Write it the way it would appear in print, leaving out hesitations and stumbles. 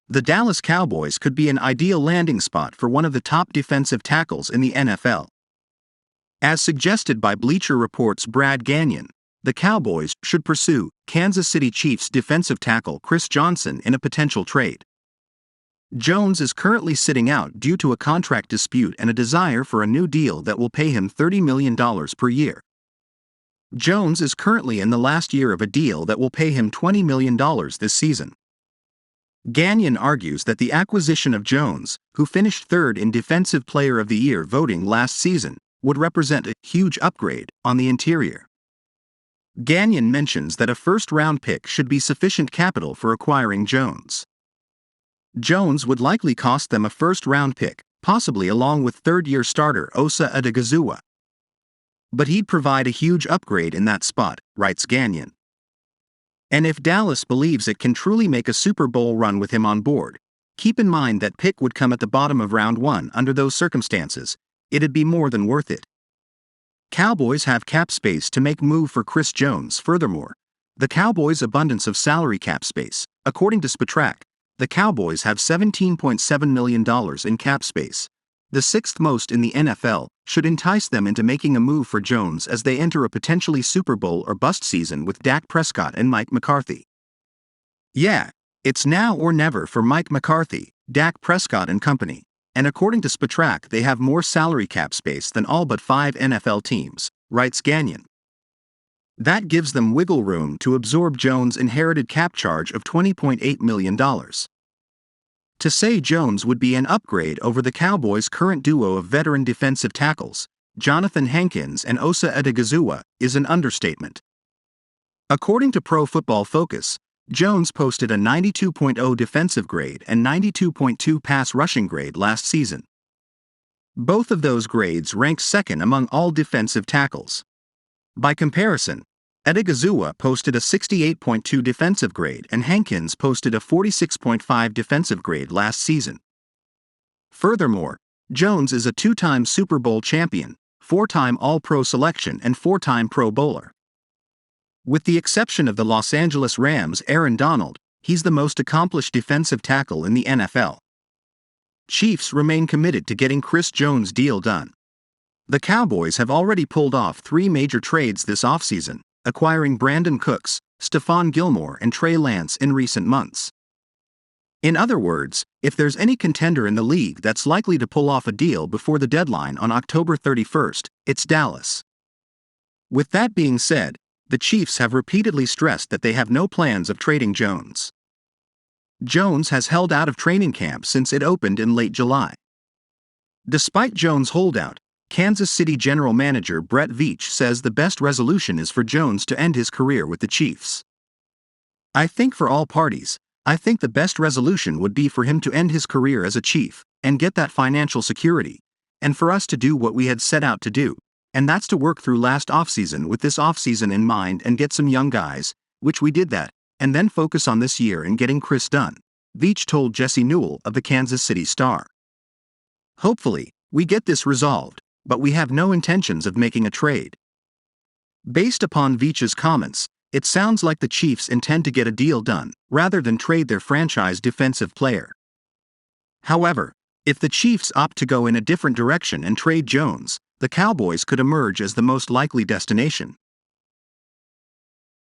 The Dallas Cowboys could be an ideal landing spot for one of the top defensive tackles in the NFL. As suggested by Bleacher Report's Brad Gagnon, the Cowboys should pursue Kansas City Chiefs defensive tackle Chris Johnson in a potential trade. Jones is currently sitting out due to a contract dispute and a desire for a new deal that will pay him $30 million per year. Jones is currently in the last year of a deal that will pay him $20 million this season. Gagnon argues that the acquisition of Jones, who finished third in Defensive Player of the Year voting last season, would represent a huge upgrade on the interior. Gagnon mentions that a first-round pick should be sufficient capital for acquiring Jones. Jones would likely cost them a first-round pick, possibly along with third-year starter Osa Odighizuwa. But he'd provide a huge upgrade in that spot, writes Gagnon. And if Dallas believes it can truly make a Super Bowl run with him on board, keep in mind that pick would come at the bottom of round 1 under those circumstances. It'd be more than worth it. Cowboys have cap space to make move for Chris Jones. Furthermore, the Cowboys' abundance of salary cap space, according to Spotrac, the Cowboys have $17.7 million in cap space, the sixth most in the NFL, should entice them into making a move for Jones as they enter a potentially Super Bowl or bust season with Dak Prescott and Mike McCarthy. Yeah, it's now or never for Mike McCarthy, Dak Prescott and company. And according to Spotrac, they have more salary cap space than all but 5 NFL teams, writes Gagnon. That gives them wiggle room to absorb Jones' inherited cap charge of $20.8 million. To say Jones would be an upgrade over the Cowboys' current duo of veteran defensive tackles, Jonathan Hankins and Osa Odighizuwa, is an understatement. According to Pro Football Focus, Jones posted a 92.0 defensive grade and 92.2 pass rushing grade last season. Both of those grades rank second among all defensive tackles. By comparison, Odighizuwa posted a 68.2 defensive grade and Hankins posted a 46.5 defensive grade last season. Furthermore, Jones is a 2-time Super Bowl champion, 4-time All-Pro selection and 4-time Pro Bowler. With the exception of the Los Angeles Rams' Aaron Donald, he's the most accomplished defensive tackle in the NFL. Chiefs remain committed to getting Chris Jones' deal done. The Cowboys have already pulled off 3 major trades this offseason, acquiring Brandon Cooks, Stephon Gilmore and Trey Lance in recent months. In other words, if there's any contender in the league that's likely to pull off a deal before the deadline on October 31st, it's Dallas. With that being said, the Chiefs have repeatedly stressed that they have no plans of trading Jones. Jones has held out of training camp since it opened in late July. Despite Jones' holdout, Kansas City general manager Brett Veach says the best resolution is for Jones to end his career with the Chiefs. I think for all parties, I think the best resolution would be for him to end his career as a Chief and get that financial security, and for us to do what we had set out to do. And that's to work through last offseason with this offseason in mind and get some young guys, which we did that, and then focus on this year and getting Chris done, Veach told Jesse Newell of the Kansas City Star. Hopefully, we get this resolved, but we have no intentions of making a trade. Based upon Veach's comments, it sounds like the Chiefs intend to get a deal done, rather than trade their franchise defensive player. However, if the Chiefs opt to go in a different direction and trade Jones, the Cowboys could emerge as the most likely destination.